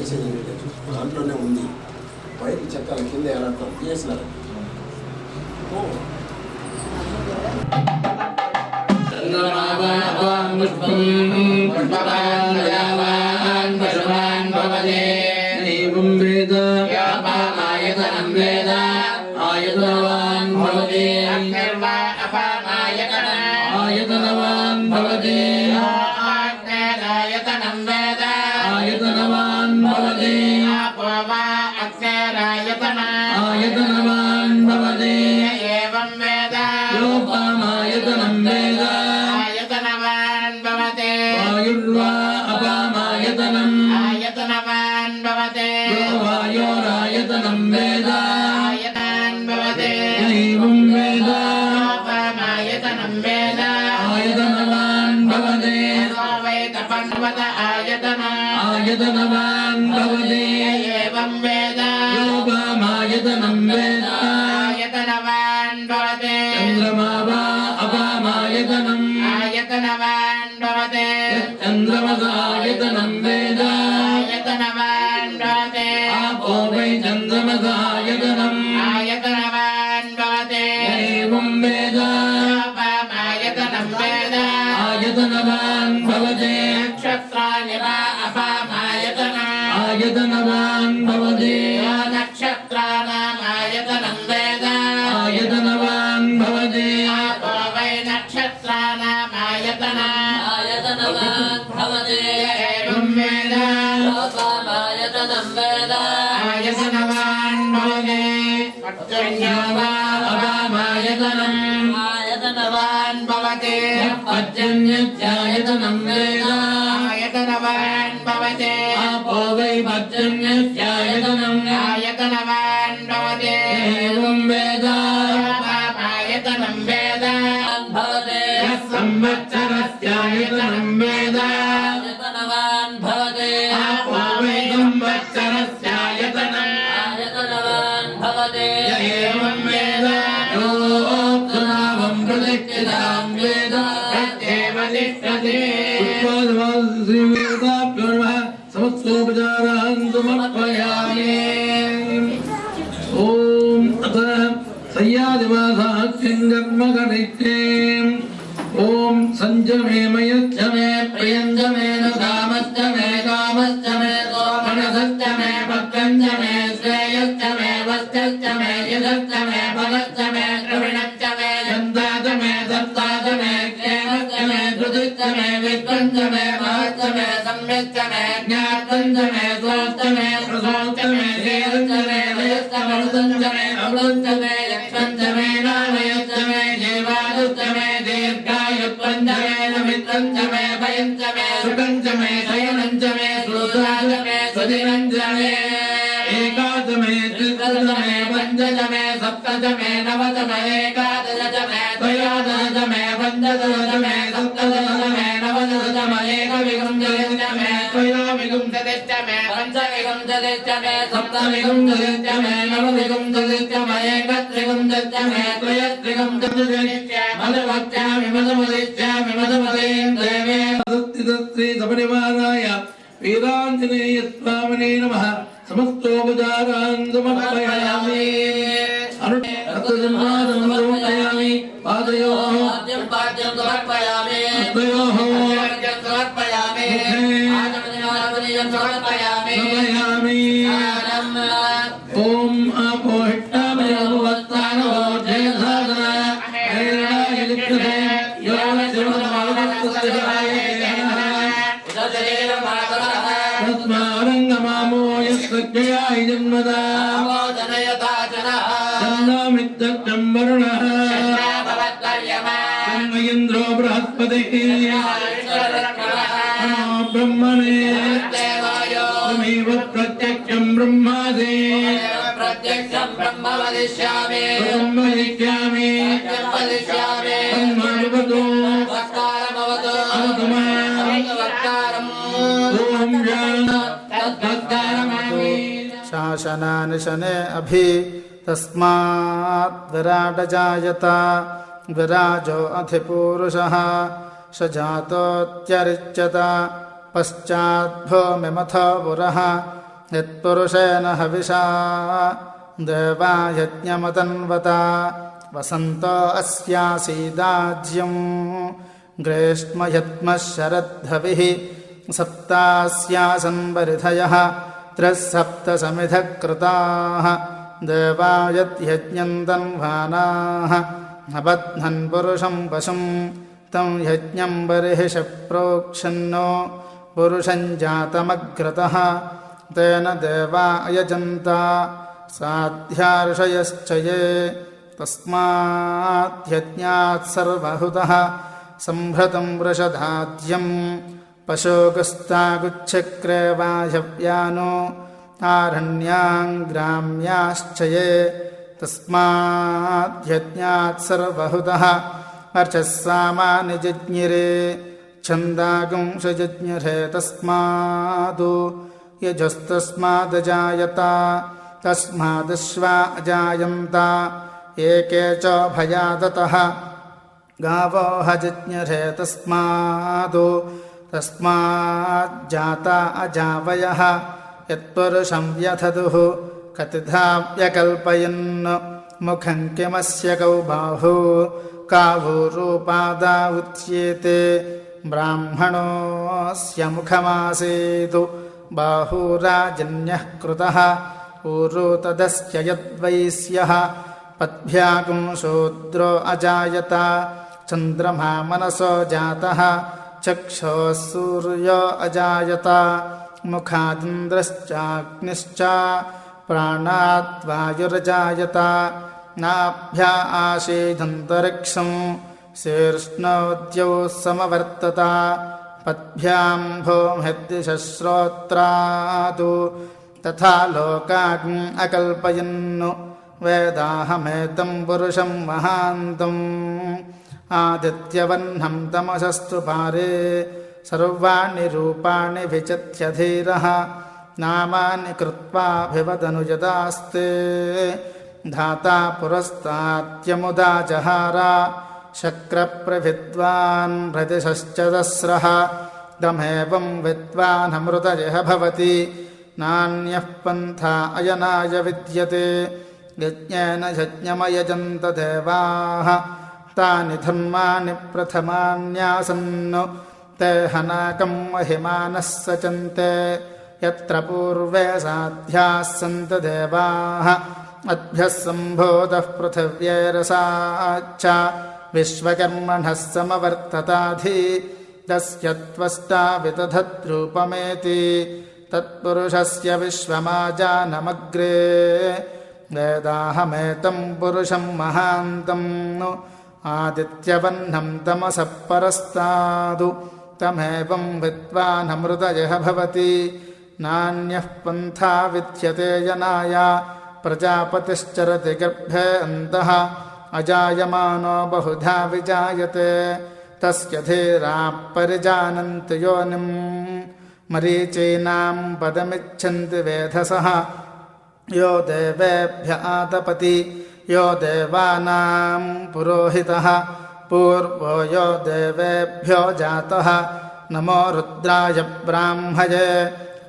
చేసేది లేదు, దాంట్లోనే ఉంది. పైకి చెక్కల కింద ఎలా చేసినారు. आयतनवान् भवति आयतनवान् भवति आयतनं वेद आयतनवान् भवति आयतनवान् भवति एवं वेद योपामायतनं वेद आयतनवान् भवति वायुर्वा अपामायतनम् आयतनवान् भवति यो वायोरायतनं वेद एवं वेद आयतनं वेद आयतनवान् भवति वै तपन्वत आयतनवान् भवति एवं वेद योपामायतनं वेद आयतनवान् भवति चन्द्रमा वा अपामायतनम् आयतनवान् भवति चन्द्रमसायतनं वेद आयतनवान् भवति आपो वै चन्द्रमसायतनम् आयतनवान् भवति एवं वेद अपामायतनं वेद आयतनवान् भवति नक्षत्राणि वा अपामायतनम् आयतनवान् भवति नक्षत्राणाम् आयतनं वेद आयतनवान् भवति आपो वै नक्षत्राणाम् आयतनवान् भवति एवं वेद आयतनं वेद आयतनवान् भवति पर्जन्यो वा अपामायतनम् आयतनवान् भवति पर्जन्यस्यायतनं वेद आयतनवान् भवति आपो वै पर्जन्यस्यायतनम् आयतनवान् भवति एवं वेद आयतनं वेद भवति संवत्सरस्यायतनं वेद आयतनवान् भवति आपो वै संवत्सरस्यायतनम् आयतनवान् भवति एवं वेद योऽप्सुनावं प्रतिष्ठितां वेद तदेव तिष्ठति श्रीवेदाभ्यो नमः समस्तोपचारान् समर्पयामि। ॐ अथ सय्यादिवासाख्यं कर्म करिष्ये। ॐ सञ्जमे मयश्च मे प्रियञ्च मे न कामश्च मे कामश्च मे सोमनसश्च मे भक्तञ्च मे श्रेयश्च मे वस्त्यश्च मे यशश्च मे फलश्च मे द्रविणश्च मे गन्धाच मे दत्ताच मे क्षेमश्च मे धृतिश्च मे विश्वञ्च मे महश्च मे सम्यश्च मे ज्ञातञ्च मे सोश्च मे प्रसोश्च मे शेरश्च मे लयश्च मरुतञ्च मे अमृतञ्च मे यक्षञ्च मे नामयश्च मे जीवायुश्च मे दीर्घायुत्वञ्च मे नमित्रञ्च मे भयञ्च मे सुखञ्च मे शयनञ्च मे श्रोत्राच मे सुदिनञ्च मे एकादश मे त्रिदश मे पञ्चदश मे सप्तदश मे नवदश मे एकादश मे त्रयोदश मे पञ्चदश मे सप्तदश मे नवदश मे एकविंशतिश्च मे त्रयोविंशतिश्च मे पञ्चविंशतिश्च मे सप्तविंशतिश्च मे नवविंशतिश्च मे एकत्रिंशतिश्च मे त्रयस्त्रिंशतिश्च मधुमत्स्यामि मधुमदिष्यामि मधुमदेन्द्रेवे श्री सपरिवाराय वीराञ्जनेय स्वामिने नमः समस्तोपचारान् समर्पयामि। अनुष्ठानं समर्पयामि। पादयोः समर्पयामि हस्तयोः समर्पयामि समर्पयामि समर्पयामि। ॐ अपोहिष्टामयोवत्तानो जयसाधना हैरणाय लिप्यते यो तस्मारङ्गमामो यस्त्वज्जयाय जन्मदा तन्नामित्तम् वरुणः तन्न इन्द्रो बृहस्पतिः ब्रह्मणे त्वमेव प्रत्यक्षं ब्रह्मासि प्रत्यक्षं ब्रह्म वदिष्यामि ब्रह्मदिष्यामि तन्माभवतु वक्कारमवतु वक्कारम् ॐ शासनानि शने अभि तस्मात् विराट जायत विराजो अधिपूरुषः स जातोऽत्यरिच्यत पश्चाद्भूमिमथो पुरः यत्पुरुषेण हविषा देवा यज्ञमतन्वता वसन्तो अस्यासीदाज्यं ग्रीष्मयत्मः शरद्धविः सप्तास्यासन् वरिधयः त्रिसप्तसमिधः कृताः देवा यद्यज्ञं तन्वानाः अबध्नन् पुरुषं पशुं तं यज्ञं बर्हिषि प्रोक्षन्नो पुरुषं जातमग्रतः तेन देवा अयजन्त साध्यार्षयश्च ये तस्माद्यज्ञात् सर्वहुतः सम्भृतं वृषधाद्यं पशोगस्तागुच्छक्रे वायव्यानो आरण्याङ्ग्राम्याश्च ये तस्माद्यज्ञात् सर्वहुतः अर्चः सामानि जज्ञिरे छन्दागुंसजज्ञिरे तस्मादु यजस्तस्मादजायत तस्मादश्वा अजायन्त एके च भयादतः गावो हजज्ञिरे तस्मादु तस्माज्जाता अजावयः यत्पुरुषं व्यथदुः कतिधा व्यकल्पयन् मुखं किमस्य कौ बाहु कावूरूपादा उच्येते ब्राह्मणोऽस्य मुखमासीतु बाहुराजन्यः कृतः ऊरू तदस्य यद्वैश्यः पद्भ्यागुं शूद्रो अजायत चन्द्रमा मनसो जातः चक्षुः सूर्यो अजायत मुखादिन्द्रश्चाग्निश्च प्राणात् वायुरजायत नाभ्या आसीदन्तरिक्षं शीर्ष्णोद्यौ समवर्तत पद्भ्यां भूमिर्दिशश्रोत्रादु तथा लोकाग्नि अकल्पयन् वेदाहमेतं पुरुषं महान्तम् आदित्यवह्नं तमसस्तु पारे सर्वाणि रूपाणि विचित्य धीरः नामानि कृत्वाभिवदनुजदास्ते धाता पुरस्तात्यमुदा जहार शक्रप्रविद्वान् हृदिशश्च दस्रः दमेवं विद्वानमृतयः भवति नान्यः पन्था अयनाय विद्यते यज्ञेन यज्ञमयजन्त देवाः तानि धर्माणि प्रथमान्यासन् ते हनाकं महिमानः सचन्ते यत्र पूर्वे साध्याः सन्ति देवाः अद्भ्यः सम्भूतः पृथिव्यैरसाच्च विश्वकर्मणः समवर्तताधि तस्य त्वष्टा विदधद्रूपमेति तत्पुरुषस्य विश्वमाजानमग्रे वेदाहमेतं पुरुषं महान्तं आदित्यवह्नं तमसः परस्तादु तमेवं विद्वानमृतयः भवति नान्यः पन्था विद्यते यनाय प्रजापतिश्चरति गर्भे अन्तः अजायमानो बहुधा विजायते तस्य धीराः परिजानन्ति योनिं मरीचीनां पदमिच्छन्ति वेधसः यो देवेभ्य आतपति यो देवानां पुरोहितः पूर्वो यो देवेभ्यो जातः नमो रुद्राय ब्राह्मये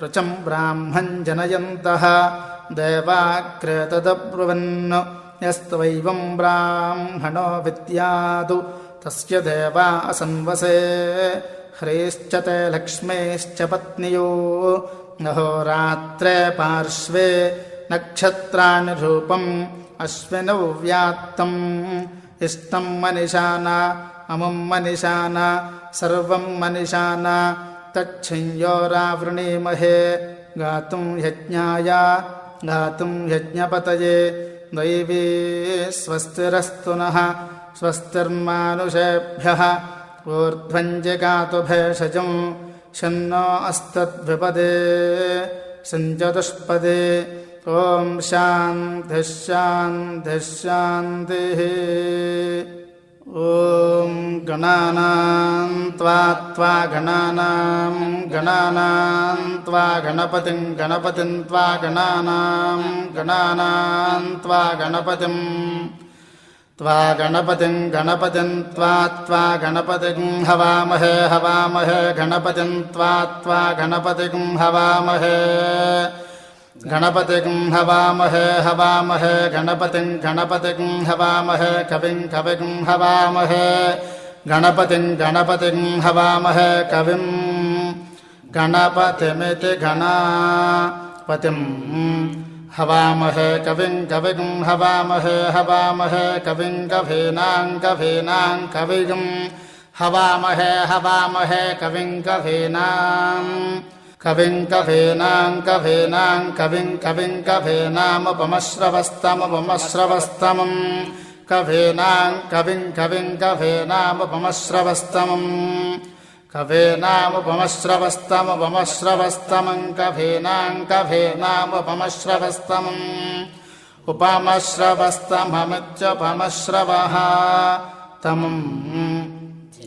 ऋचं ब्राह्मं जनयन्तः देवाग्रेतदब्रुवन् यस्त्वैवं ब्राह्मणो विद्यादु तस्य देवा असन्वसे ह्रीश्च ते लक्ष्मीश्च पत्न्यो अहोरात्रे पार्श्वे नक्षत्राणि रूपम् अश्विनौ व्यात्तम् इष्टं मनिषाना अमुं मनिषाना सर्वं मनिषाना तच्छिञ्योरावृणीमहे गातुं यज्ञाय गातुं यज्ञपतये दैवी स्वस्तिरस्तु नः स्वस्तिर्मानुषेभ्यः ऊर्ध्वञ्जिगातु भेषजं शन्नो अस्तद्विपदे सञ्चतुष्पदे ॐ शान्तिः शान्तिः शान्तिः ॐ गणानां त्वा गणानां गणपतिं त्वा गणानां त्वा गणपतिं त्वा गणपतिं हवामहे गणपतिं त्वा गणपतिं हवामहे गणपतिं हवामहे हवामहे गणपतिं हवामहे कविं हवामहे गणपतिं हवामहे कविं गणपतिमिति गणपतिं हवामहे कविं हवामहे कविं कवीनां कविं हवामहे कविं कवीनामुपमश्रवस्तमं कवीनां कवीनामुपमश्रवस्तमं कवीनामुपमश्रवस्तमं उपमश्रवस्तममित्युपमश्रवः तमम्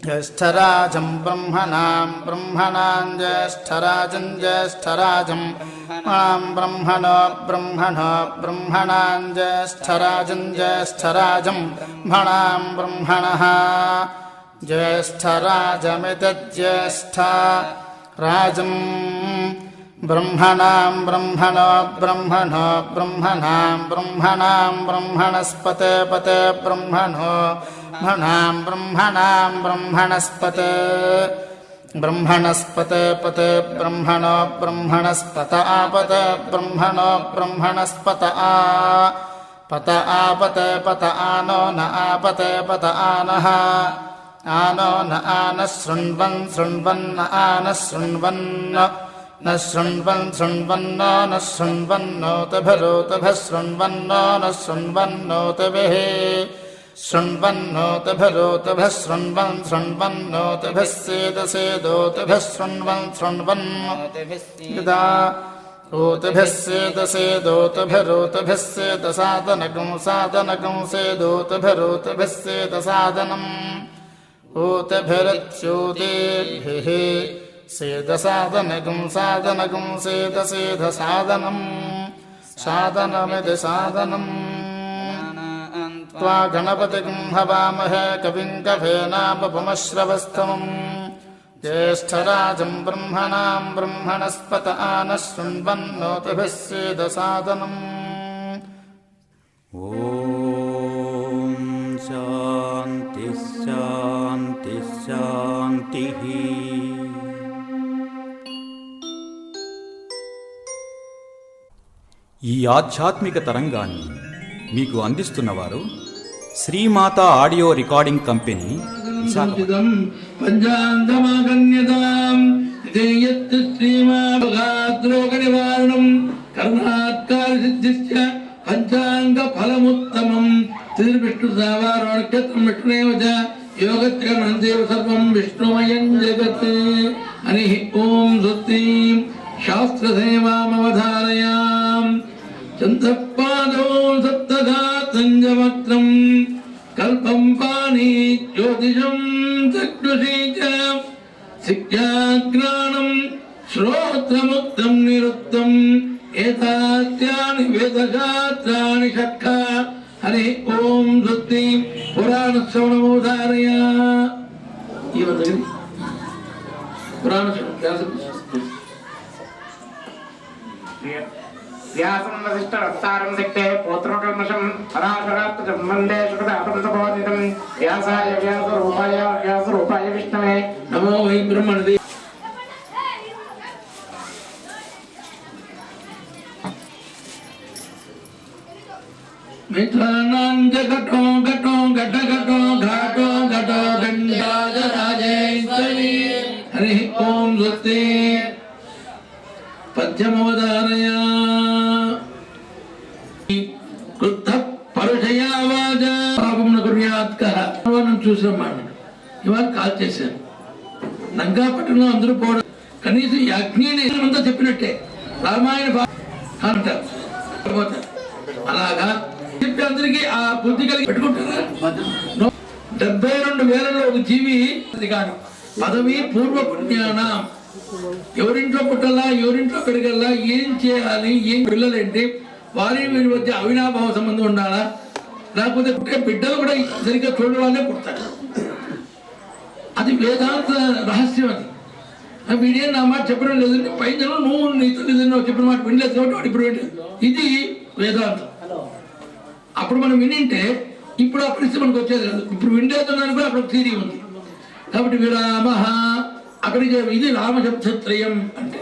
ज्येष्ठराजं ब्रह्मणां ज्येष्ठराजं ब्रह्मणां ज्येष्ठराजं ब्रह्मणः ज्येष्ठराजमिति ज्येष्ठराजं ब्रह्मणां ब्रह्मणस्पते पते ब्रह्मणस्पते पते ब्रह्मणो ब्रह्मणस्पत आपते ब्रह्मणो ब्रह्मणस्पत पत आपते पत आनो न आपते पत आनः आनो न आनः शृण्वन् आनः शृण्वन् न शृण्वन्नो न शृण्वन्नोतभिः शृण्वन्नो न शृण्वन्नोतभिः शृण्वन्नोतभिः शृण्वन्नोतभिः सेदोतभिः शृण्वन्नोतभिः सेदोतभिरोतभिः सेदसादनगं सेदोतभिरोतभिः सेदसादनम् ऊतभिरच्योतेभिः सेदसादनगं सेदसादनम् सादनमिति सादनम् त्वा गणपतिं हवामहे कविं कवीनामुपमश्रवस्तमं ज्येष्ठराजं ब्रह्मणस्पत आनः शृण्वन्नोतभिः सेदसादनम् ॐ शान्ति शान्ति शान्तिः ఈ ఆధ్యాత్మిక తరంగాన్ని మీకు అందిస్తున్నవారు Srimata audio recording company Visakhapatnam పంచాంగమాగణ్యతాం ఇదేయత్ శ్రీమాభగాద్రోగ నివారణం కర్ణాత్కార సిద్ధిశ్చ పంచాంగ ఫలముత్తమం శ్రీ విష్ణు సావార నక్షత్రం విష్ణునేవ చ యోగత్కరణం దేవ సర్వం విష్ణుమయం జగత్ అని ఓం స్వస్తి శాస్త్ర సేవామవధారయాం చంద్రపాదో సప్తధాత్రంజవక్త్రం కల్పం పాణి జ్యోతిషం చక్షుషీ చ శిక్షాజ్ఞానం శ్రోత్రముక్తం నిరుక్తం ఏతాత్యాని వేదశాస్త్రాణి షట్క హరి ఓం స్వస్తి పురాణ శ్రవణమోధారయ పురాణ శ్రవణ వ్యాసం వసిష్ఠరత్తారం దిక్తే పోత్రకల్మషం పరాశరాత్మజం వందే శుకదాపంతబోధితం వ్యాసాయ వ్యాసరూపాయ విష్ణవే నమో వై బ్రహ్మణదే మిత్రానాం జగటో ఘటో ఘటఘటో ఘాటో ఘటో గండాజరాజేశ్వరి హరి ఓం స్వస్తి పద్యమవధారయ క్రుద్ధ పరుషయావాజ పాపమున కుర్యాత్ చూసినమాట ఇవాళ కాల్ చేశాను నంగాపట్నంలో అందరూ పోవడం కనీసం యజ్ఞని అంతా చెప్పినట్టే రామాయణ అంటారు అలాగా చెప్పి అందరికీ ఆ బుద్ధి కలిగి పెట్టుకుంటారా 72,000లో ఒక జీవి కాదు పదవి పూర్వ పుణ్యానం ఎవరింట్లో పుట్టాలా ఎవరింట్లో పెరగల్లా ఏం చేయాలి ఏం పిల్లలేంటి వారి వీరి మధ్య అవినాభావ సంబంధం ఉండాలా లేకపోతే పుట్టే బిడ్డలు కూడా సరిగ్గా చూడడం వాళ్ళే పుడతారు అది వేదాంత రహస్యం అది వీడే నా మాట చెప్పడం లేదు, పైన జనం నువ్వు నీ తల్లిదండ్రులు చెప్పిన మాట వినలేదు కాబట్టి వాడు ఇప్పుడు వినలేదు. ఇది వేదాంతం. అప్పుడు మనం వినింటే ఇప్పుడు ఆ పరిస్థితి మనకు వచ్చేది కాదు. ఇప్పుడు వినలేదని కూడా అక్కడ థియరీ ఉంది. కాబట్టి విరామ అక్కడికి ఇది రామశబ్దత్రయం అంటే.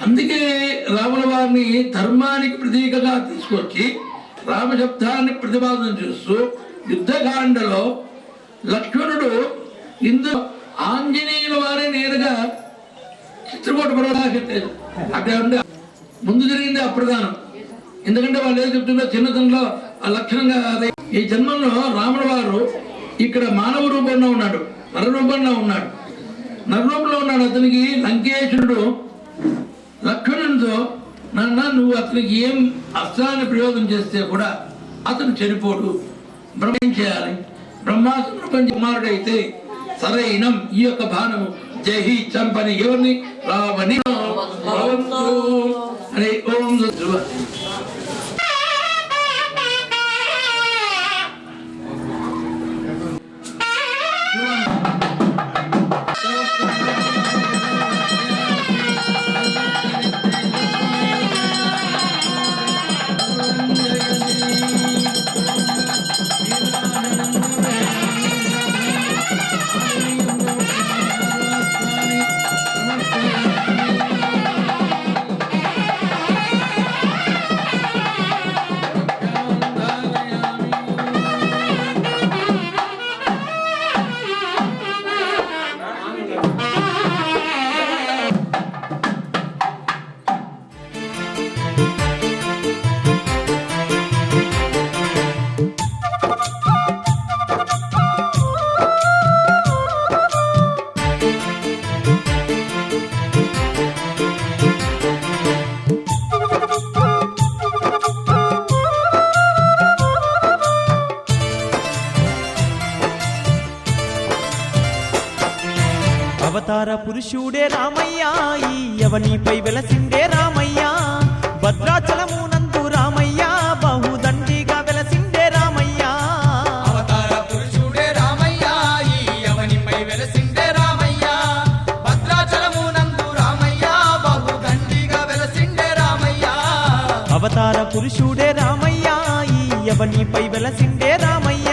అందుకే రాముల వారిని ధర్మానికి ప్రతీకగా తీసుకొచ్చి రామశబ్దాన్ని ప్రతిపాదన చేస్తూ యుద్ధకాండలో లక్ష్మణుడు ఇందు ఆంజనేయుల వారే నేరుగా చిత్రకూట పర్వతాలు అక్కడ ఉండే ముందు జరిగింది అప్రధానం. ఎందుకంటే వాళ్ళు ఏదో చెప్తుందో చిన్నతనంలో ఆ లక్షణంగా ఈ జన్మంలో రాముల వారు ఇక్కడ మానవ రూపంలో ఉన్నాడు, నర రూపంలో ఉన్నాడు. అతనికి లంకేశుడు లక్ష్మణుడితో నాన్న నువ్వు అతనికి ఏం అస్త్రాన్ని ప్రయోగం చేస్తే కూడా అతను చనిపోడు, బ్రహ్మం చేయాలి. బ్రహ్మాస్త్ర ప్రపంచ కుమారుడైతే సరైనం ఈ యొక్క బాణము జహి చంపని ఎవరిని రావని అనే ఓం ధ్రువ. అవతార పురుషుడే రామయ్య, ఈ యవనిపై వెలసిండే రామయ్య. భద్రాచలమునందు రామయ్య, బహుదండిగా వెలసిండే రామయ్య. అవతార పురుషుడే రామయ్య, ఈ యవనిపై వెలసిండే రామయ్య. భద్రాచలమునందు రామయ్య, బహుదండిగా వెలసిండే రామయ్య. అవతార పురుషుడే రామయ్య, ఈ యవనిపై వెలసిండే రామయ్య.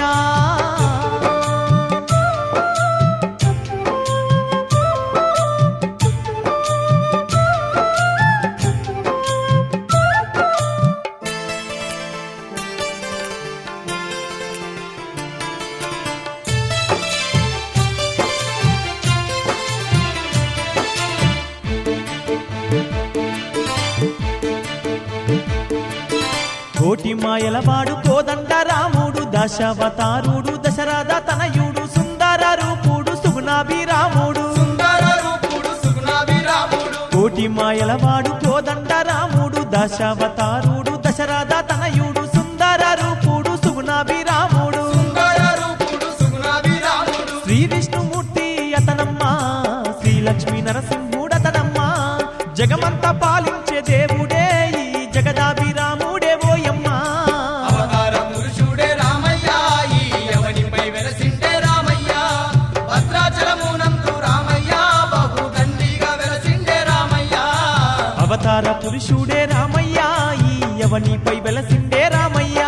కోటి మాయలవాడు కోదండ రాముడు, దశావతారుడు దశరథ తనయుడు, సుందర రూపుడు సుగుణాభిరాముడు. కోటి మాయలవాడు కోదండ రాముడు, దశావతారుడు దశరథ తనయుడు, సుందర రూపుడు సుగుణాభిరాముడు. శ్రీ విష్ణుమూర్తి అతనమ్మ, శ్రీ లక్ష్మీ నరసింహుడతనమ్మ. జగమంతా పాలించే దేవుడే ఈ జగదాభిరాముడే ఓయమ్మ. అవతార పురుషుడే రామయ్య, ఈ యవనిపై వెలసిండే రామయ్య. భద్రాచలమునందు రామయ్య, బహుదండిగా వెలసిండే రామయ్య. అవతార పురుషుడే రామయ్య, ఈ యవనిపై వెలసిండే రామయ్య.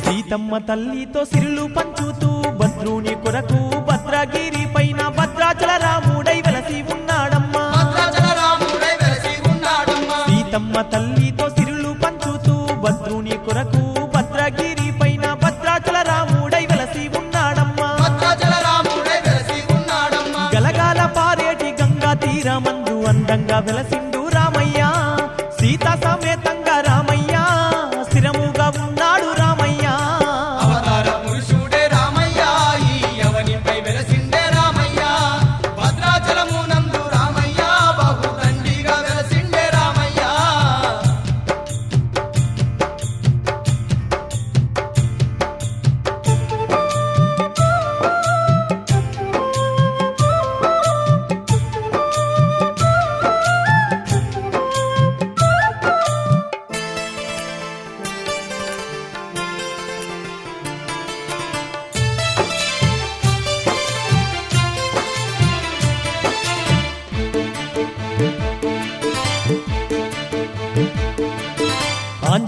సీతమ్మ తల్లితో సిరులు పంచుతూ భద్రుని కొరకు భద్రగిరి పైన భద్రాచల రాముడై వెలసి ఉన్నాడమ్మా. సీతమ్మ తల్లితో సిరులు పంచుతూ భద్రుని కొరకు భద్రగిరి పైన భద్రాచల రాముడై వెలసి ఉన్నాడమ్మా. గలగాల పారేటి గంగా తీరమందు అందంగా వెలసిండు రామయ్య. సీతా సమేతంగా రామయ్య స్థిరముగా ఉన్నాడు రామయ్య. అవతార పురుషుడే రామయ్య, ఈ యవనిపై వెలసిండే రామయ్య. భద్రాచలమునందు రామయ్య, బహుదండిగా వెలసిండే రామయ్య.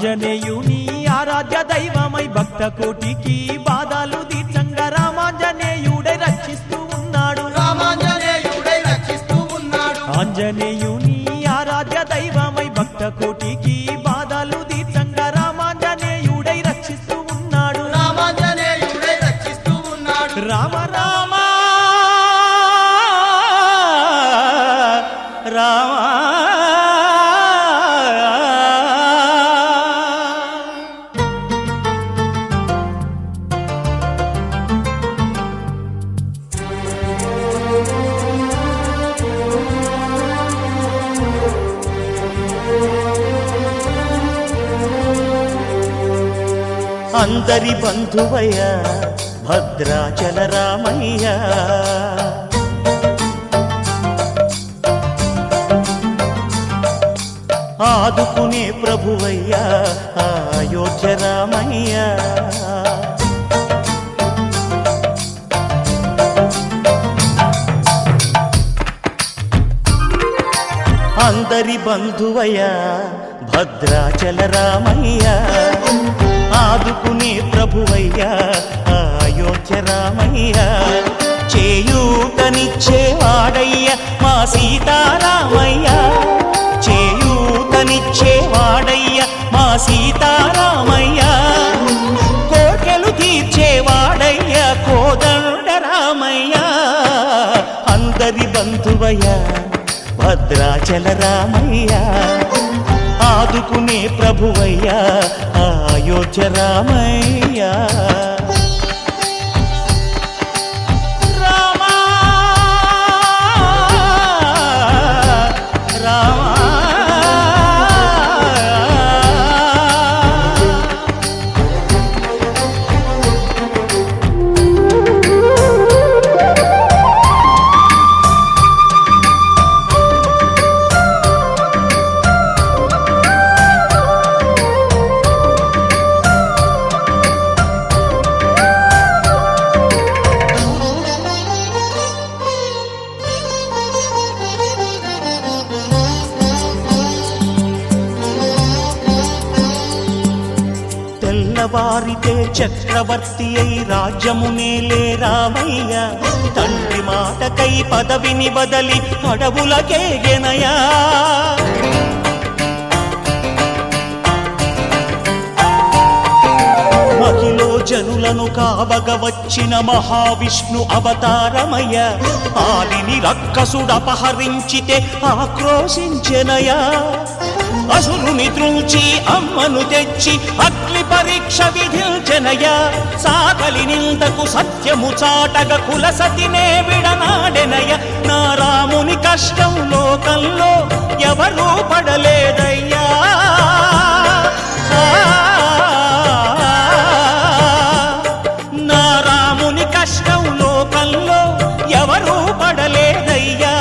ఆంజనేయుని ఆరాధ్య దైవమై భక్త కోటికి బాధలు తీర్చంగా రామాంజనేయుడై రక్షిస్తూ ఉన్నాడు. రామాంజనేయుడై రక్షిస్తూ ఉన్నాడు. ఆంజనేయుని ఆరాధ్య దైవమై భక్త కోటికి బాధలు తీర్చంగా రామాంజనేయుడై రక్షిస్తూ ఉన్నాడు. రామాంజనేయుడై రక్షిస్తూ ఉన్నాడు. రామ రామ రామ అందరి బంధువయ్య భద్రాచల రామయ్య, ఆదుకునే ప్రభువయ్య అయోధ్య రామయ్య. అందరి బంధువయ్య భద్రాచల రామయ్య, ఆదుకునే ప్రభువయ్య అయోధ్య రామయ్య. చేయూతనిచ్చేవాడయ్య మా సీతారామయ్య, చేయూతనిచ్చేవాడయ్య మా సీతారామయ్య. కోర్కెలు తీర్చేవాడయ్య కోదండ రామయ్య. అందరి బంధువయ్య భద్రాచల రామయ్య, ఆదుకునే ప్రభువయ్య అయోధ్య రామయ్య. రామ రామ తెల్లవారితే చక్రవర్తి అయి రాజ్యమునేలే రామయ్య, తండ్రి మాటకై పదవిని బదలి అడవులకేగెనయా. మహిలో జనులను కావగ వచ్చిన మహావిష్ణు అవతారమయ్య, ఆలిని రక్కసుడపహరించితే ఆక్రోశించెనయా. అసురుని త్రుంచి అమ్మను తెచ్చి అగ్ని పరీక్ష విధించెనయ. సాకలి నిందకు సత్యము చాటగ కులసతినే విడనాడెనయ. నా రాముని కష్టం లోకంలో ఎవరూ పడలేదయ్యా. నా రాముని కష్టం లోకంలో ఎవరూ పడలేదయ్యా.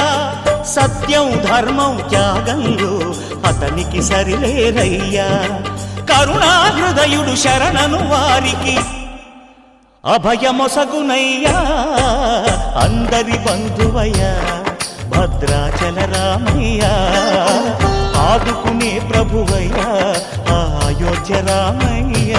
సత్యం ధర్మం త్యాగంలో అతనికి సరిలేరయ్యా. కరుణా హృదయుడు శరణను వారికి అభయమొసగునయ్యా. అందరి బంధువయ్య భద్రాచల రామయ్య, ఆదుకునే ప్రభువయ్య అయోధ్య రామయ్య.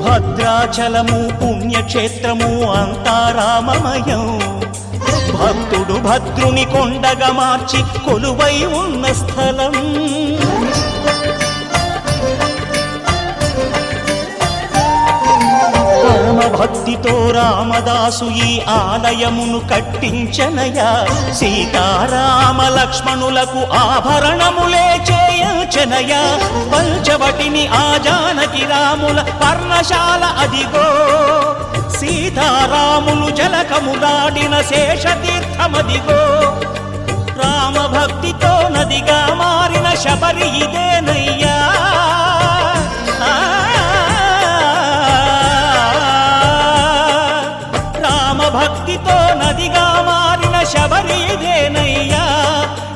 భద్రాచలము పుణ్యక్షేత్రము అంతా రామమయం. భక్తుడు భద్రుని కొండగా మార్చి కొలువై ఉన్న స్థలం. పరమ భక్తితో రామదాసు ఈ ఆలయమును కట్టించనయా. సీతారామ లక్ష్మణులకు ఆభరణములే చేయించనయా. పంచవటిని ఆ జానకి రాముల పర్ణశాల అదిగో. సీతారాములు జలకములాడిన శేషతీర్థమదిగో. రామ భక్తితో నది నదిగా మారిన శబరి ఇదేనయ్యా. రామ భక్తితో నదిగా మారిన శబరి ఇదేనయ్యా.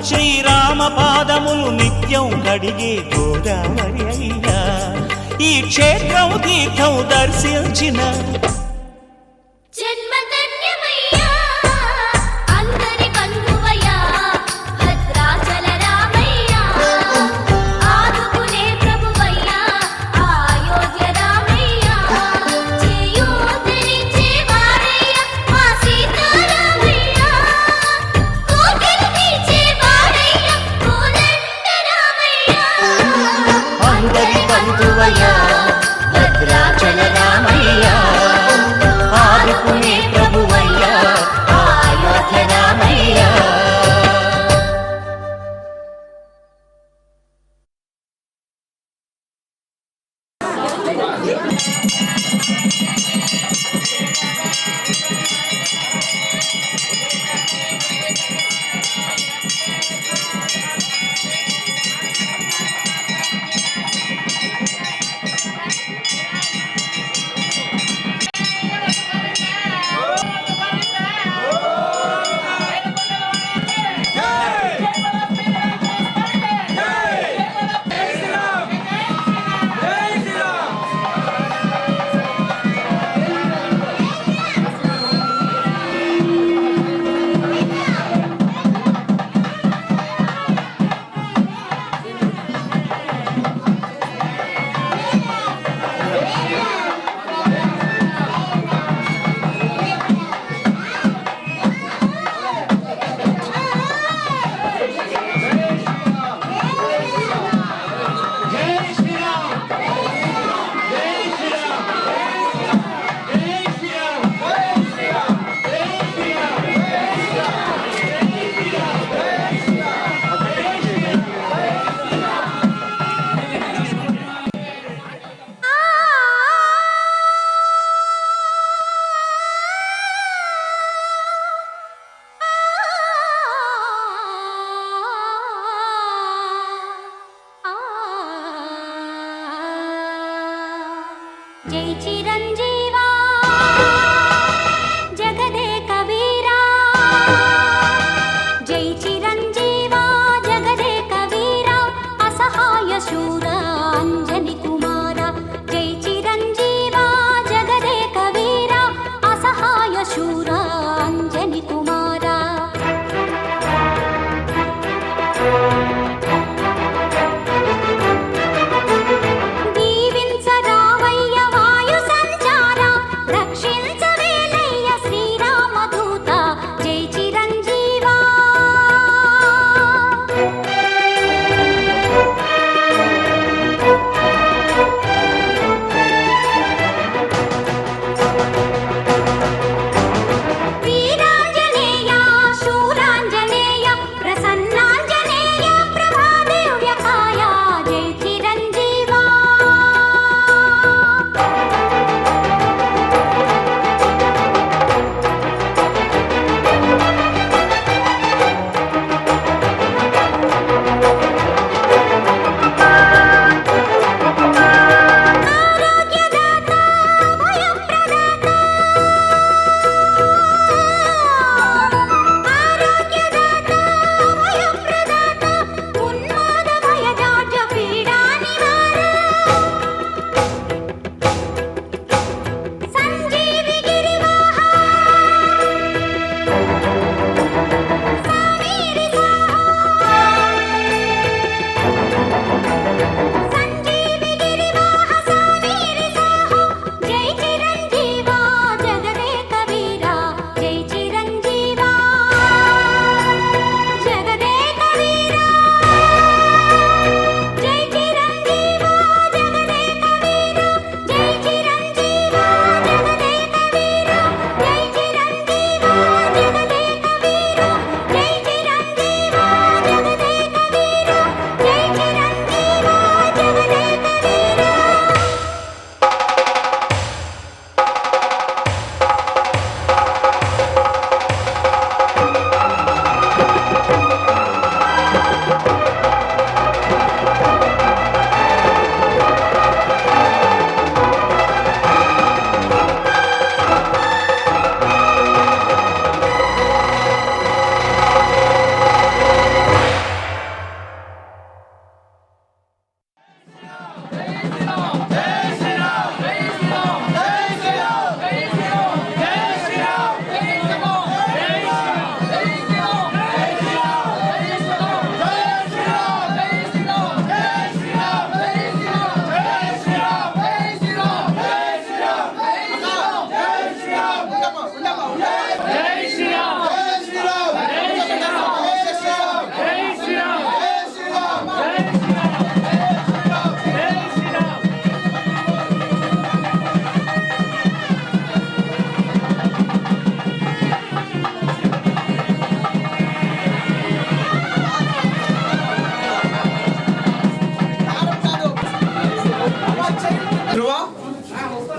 శ్రీరామ పాదములు నిత్యం కడిగే గోదావరి అయ్యా. ఈ క్షేత్రం తీర్థం దర్శించిన భద్రాచల రామయ్య, ఆదుకునే ప్రభువయ్య, అయోధ్య రామయ్య. జై చిరంజీవా జగదే కవీరా, జై చిరంజీవా జగదే కవీరా, అసహాయ శూర అంజని కుమార. జై చిరంజీవా జగదే కవీరా, అసహాయ శూర అంజని కుమార. దీవించరావయ్య వాయు సంచార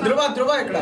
ధ్రువ ఇక్కడ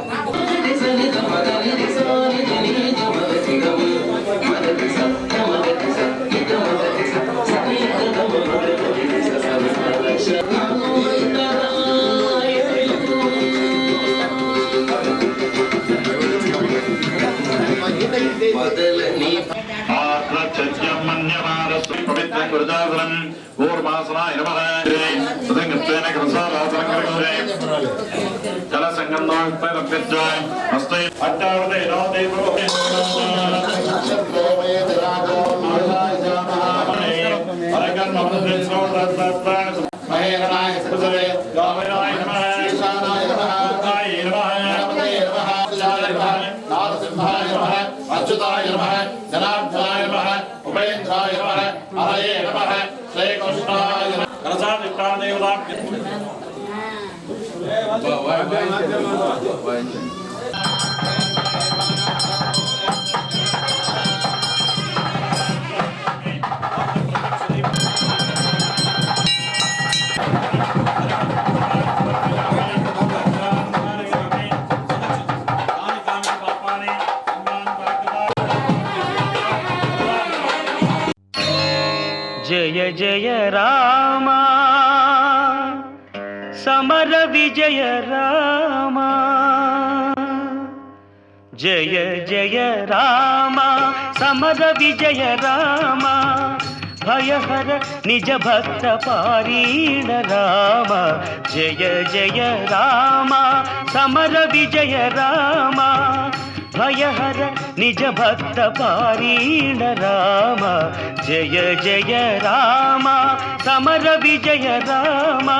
अच्युताय नमः जनार्दनाय नमः उपेन्द्राय नमः हरये नमः श्रीकृष्णाय जय जय रामा समर विजय रामा जय जय रामा समर विजय रामा भयहर निज भक्त पारीण रामा जय जय रामा समर विजय रामा भयहर निज भक्त पारीण राम जय जय राम समर विजय राम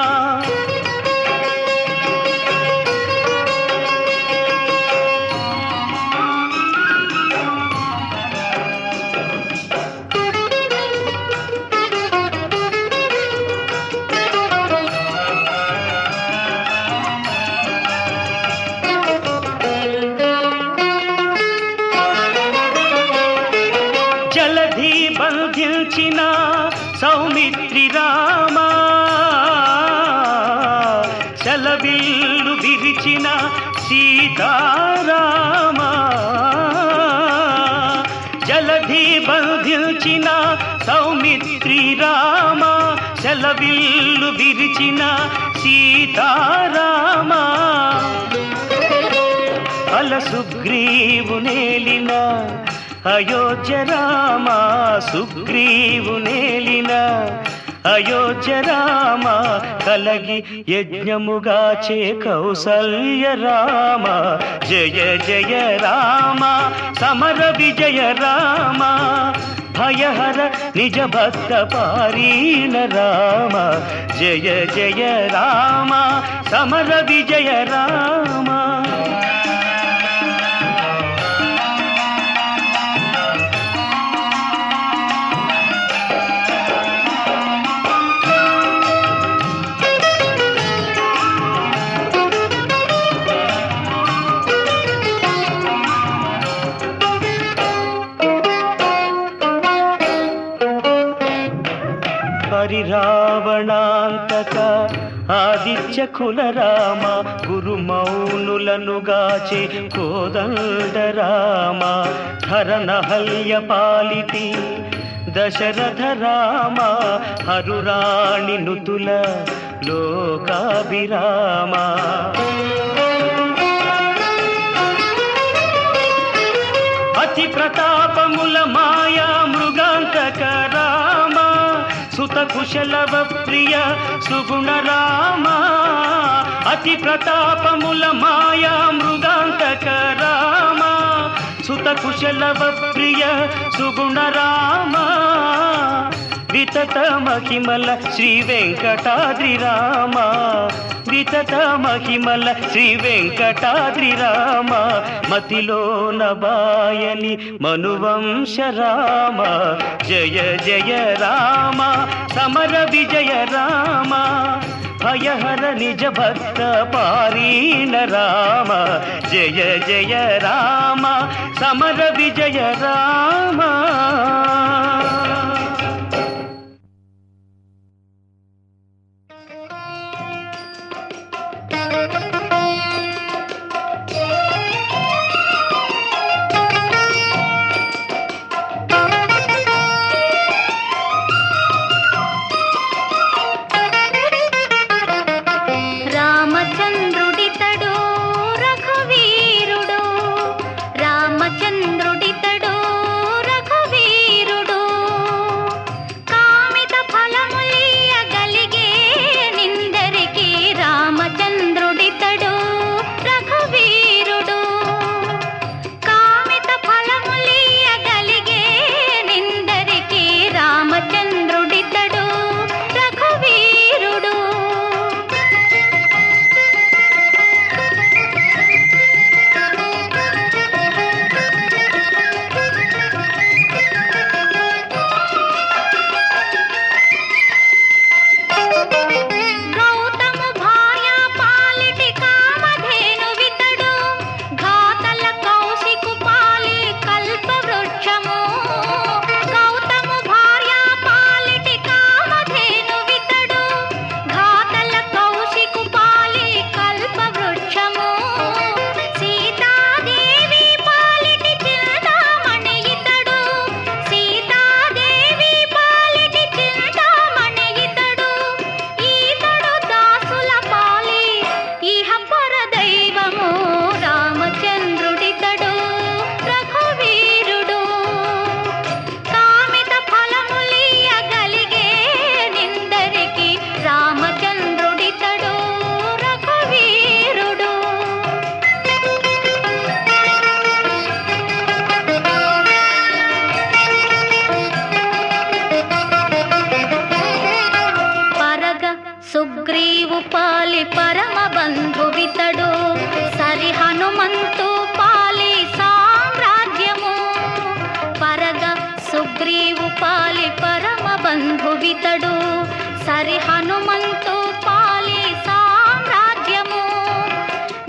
सौमित्रि रामा चलबिल्लु विरिचिन सीतारामा जलधि बंधिंचिन सौमित्रि रामा चलबिल्लु विरिचिन सीतारामा अल सुग्रीवु नेलिन अयोध्य राम सुग्रीवु नेलिन अयोध्य राम कलगी यज्ञमुगाचे कौसल्य राम जय जय राम समर विजय राम भयहर निज भक्त पारीण राम जय जय राम समर विजय राम రావణాంతక ఆదిత్య కుల రామ గురు మౌనులను గాచే కోదండ రామ ధరనహల్య పాలితి దశరథ రామ హరురాణి నుతుల లోకాభిరామ అతి ప్రతాపముల మాయా మృగాంతక రామ सुत कुशलव प्रिय सुगुण राम अति प्रतापमुल माया मृगांतक राम सुत कुशलव प्रिय सुगुण राम वितत महिमल श्री वेंकटाद्रि राम वितत महिमल श्री वेंकटाद्रि राम मतिलो नबायनि मनुवंश राम जय जय राम समर विजय राम भयहर निज भक्त पारीण राम जय जय राम समर विजय राम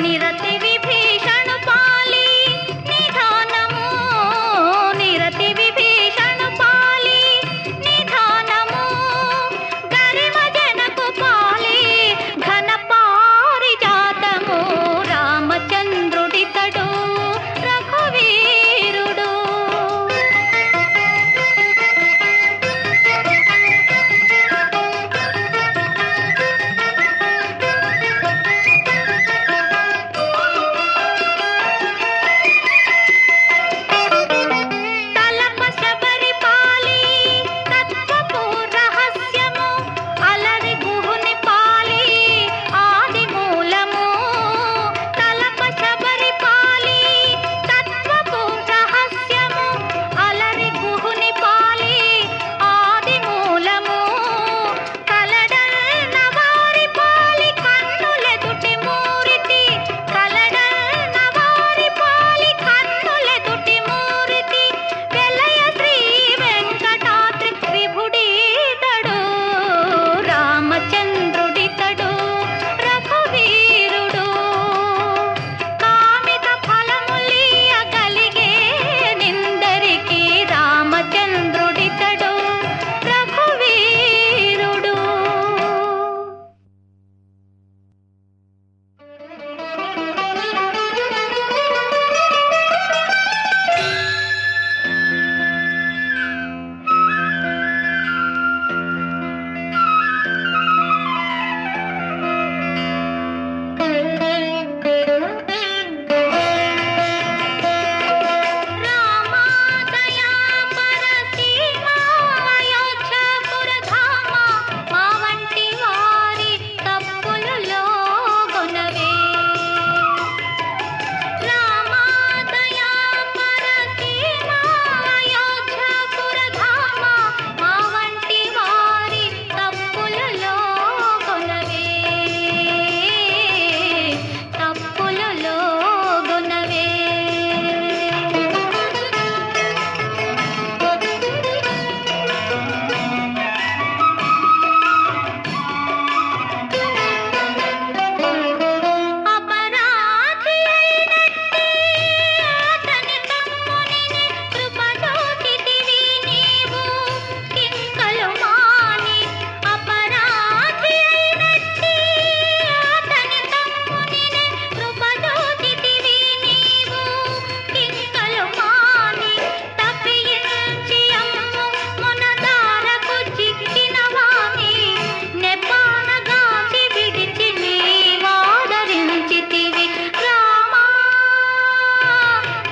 నిరతి విభీషణు పాలి నిధానము నిరతి విభీషణు పాలి నిధానము గరిమ జనకు పాలి ఘన పారిజాతము రామచంద్రుడితడు రఘువీరుడు తలప శబరి పాలి తత్వపు రహస్యము అలరి గుహుని పాలి ఆది మూలము తలప శబరి పాలి తత్వపు రహస్యము అలరి గుహుని పాలి ఆది మూలము కలడన్న వారి పాలి కన్నులెదుటి మూరితి కలడన్న వారి పాలి కన్నులెదుటి మూరితి వెలయ శ్రీ వెంకటాద్రి విభుడీతడు రామచంద్రుడితడు రఘువీరుడు కామిత ఫలములియ కలిగే నిందరికి రామచంద్రుడితడు రఘువీరుడు రామాదయా పరసీమా అయోధ్యాపురధామ మా వంటి వారి తప్పులలో గొనవే రామాదయా పరసీమా అయోధ్యాపురధామ మా వంటి వారి తప్పులలో గొనవే తప్పులలో గొనవే అపరాధి అయినట్టి అతని తమ్మునిని కృపదోచితివి నీవు కింకలు మాని అపరాధి అయినట్టి అతని తమ్మునిని కృపదోచితివి నీవు కింకలు మాని తప్పించి అమ్ము మునదారకు చిక్కిన వాని నెపానగాచి విడిచి నీవాదరించితివి రామా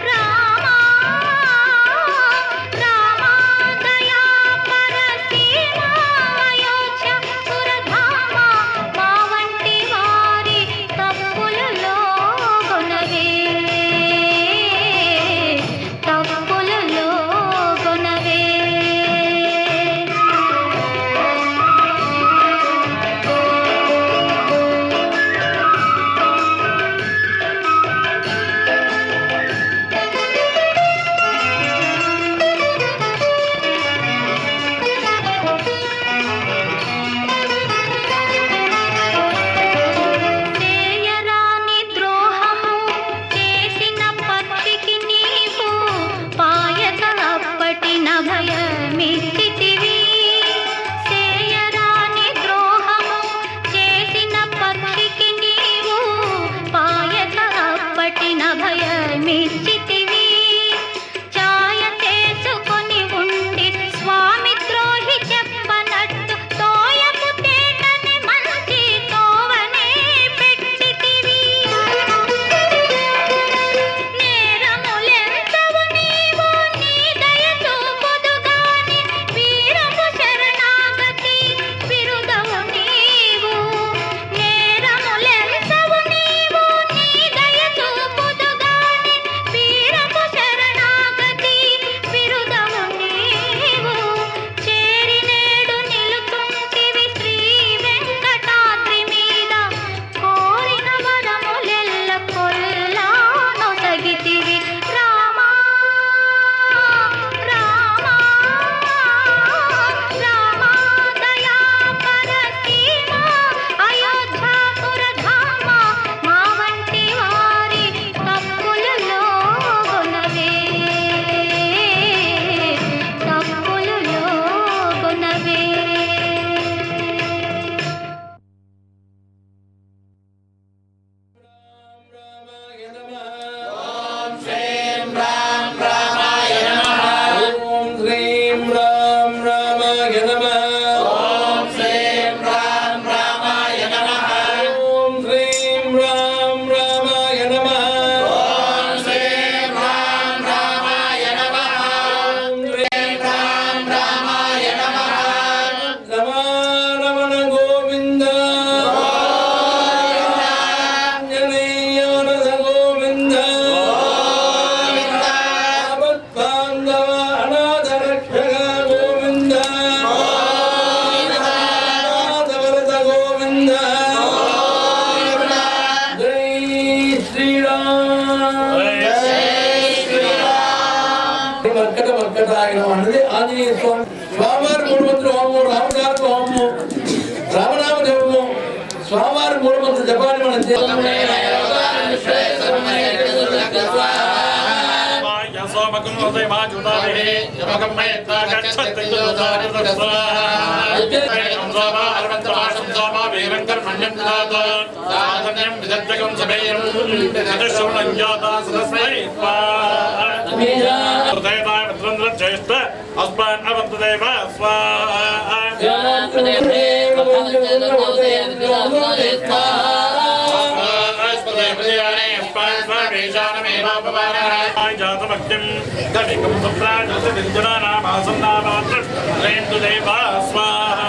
రామా రామాదయా పరసీమా అయోధ్యాపురధామ మా వంటి వారి తప్పులలో గొనవే తప్పులలో గొనవే చేయరాని ద్రోహము చేసిన పక్షికి నీవు పాయక అప్పటి నభయమిచ్చితివి చేయరాని ద్రోహము చేసిన పక్షికి నీవు పాయక అప్పటి నభయమిచ్చితివి ఛాయ చేసుకొని ఉండి స్వామి ద్రోహి చెప్పనట్టు తోయపు తేటని మంచి తోవనే పెట్టితివి నేరములెంతవు నీవు నీ దయ చూపుదుగాని వీరము శరణాగతి విరుదవు నీవు నేరములెంతవు నీవు నీ దయ చూపుదుగాని శ్రీమాతాయ నమః అనేది ఆంజనేయ స్వామి. స్వామివారి మూలమంత్ర హోమము, రామకారక హోమము, రామనామ జపము, స్వామివారి మూలమంత్ర జపాన్ని మనం చేస్తాం. జాతభక్తిం గణికం సుప్రాజనామాసన్నామాత్రం రేందు దేవా స్వాహా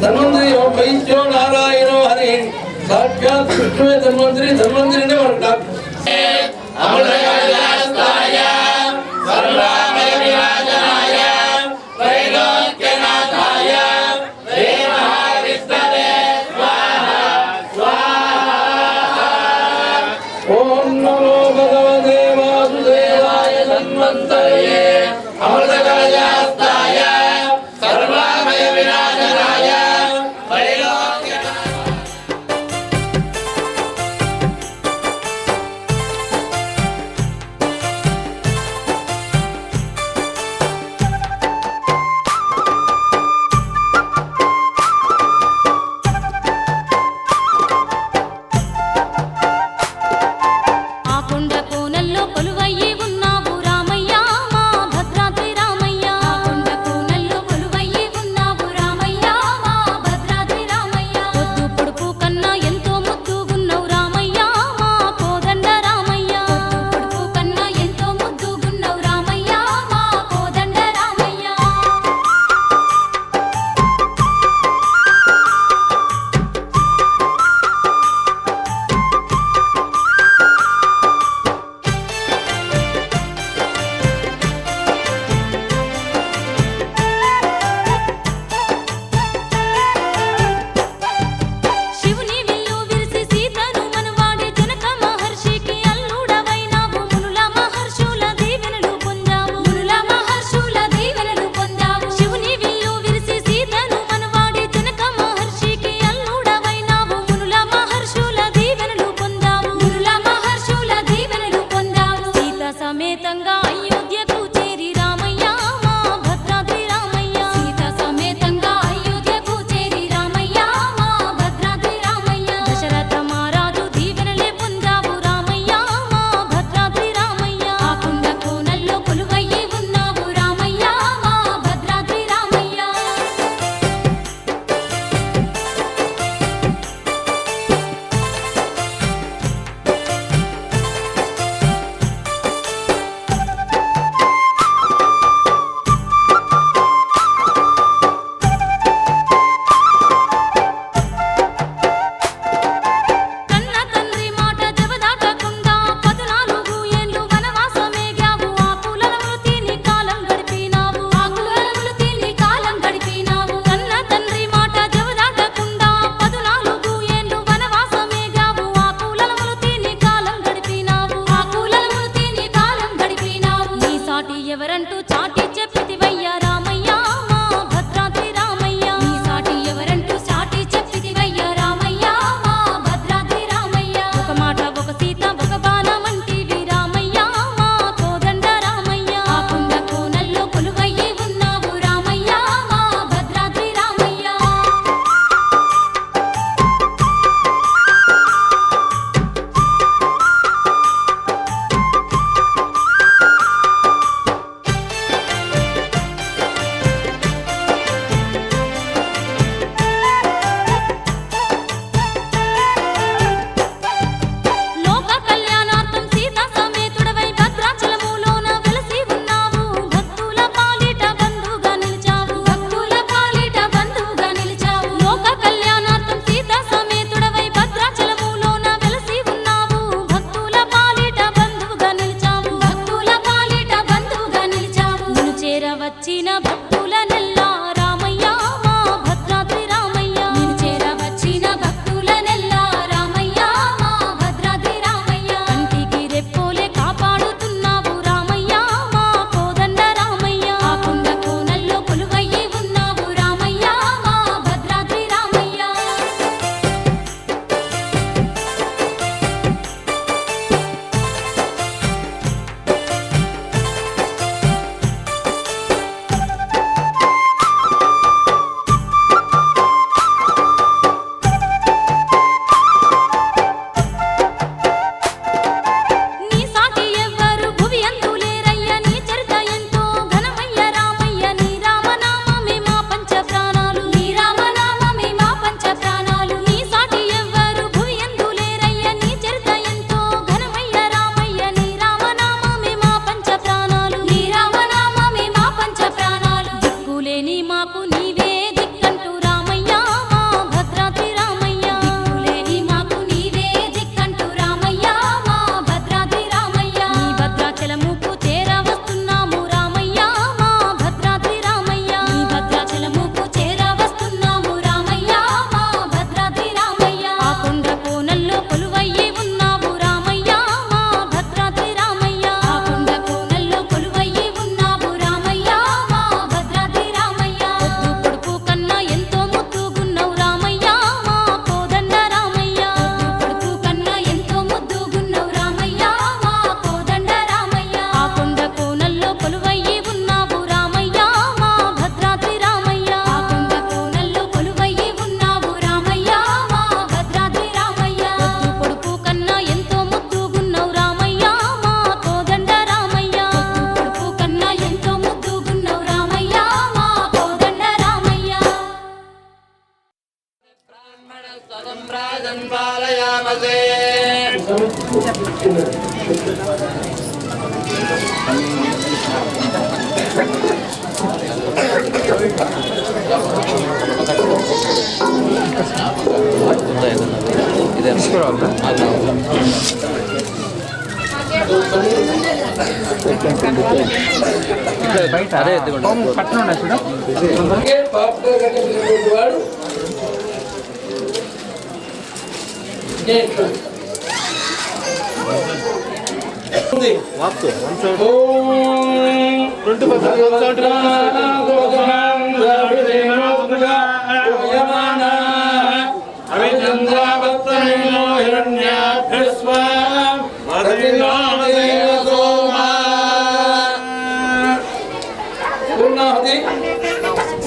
ధన్వంతరి వైద్యో నారాయణో హరి సాక్షాత్ విష్ణువే ధన్వంతరి ధన్వంతరినే వాడు డాక్టర్. ఓం నమో భగవతే వాసుదేవాయ ధన్వంతరయే అమృతకలశాస్తాయ సర్వామయ వినాశనాయ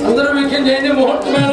అందరూ వీక్షణ చేయండి ముహూర్తమైన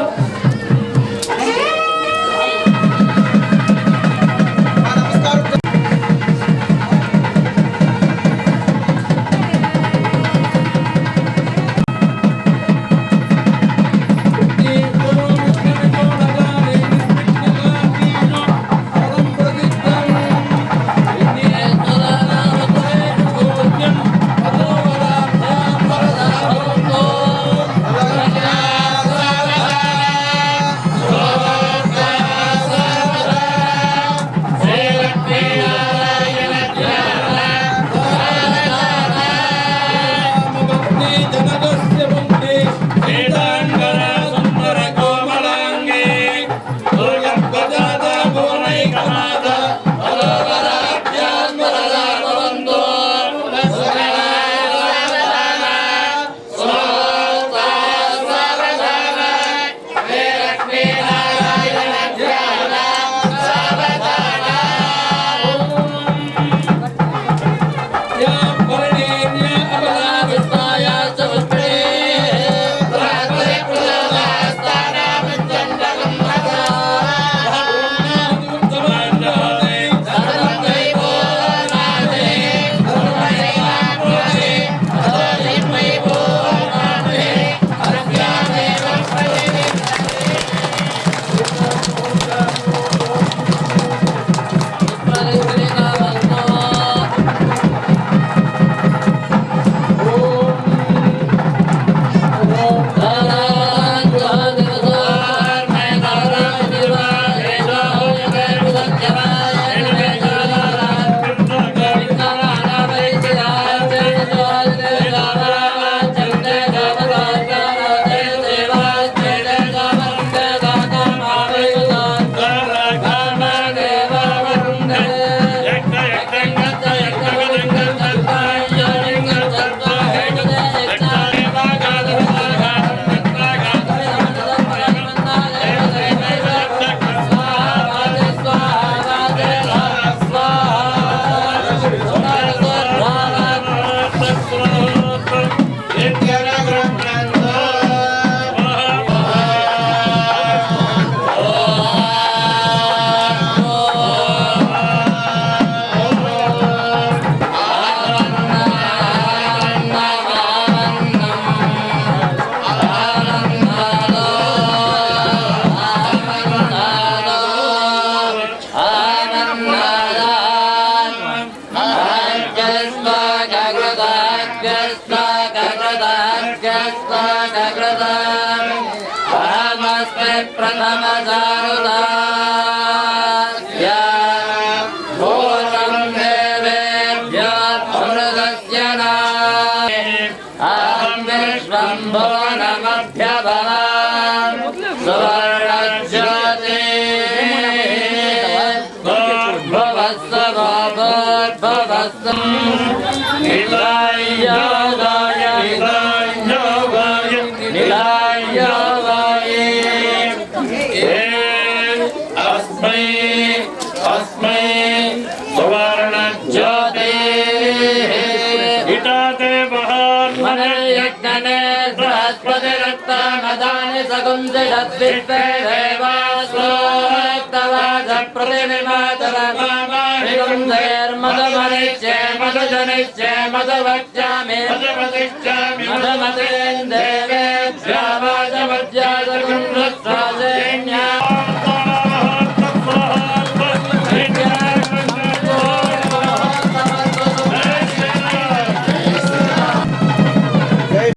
मदवक्ष्यामि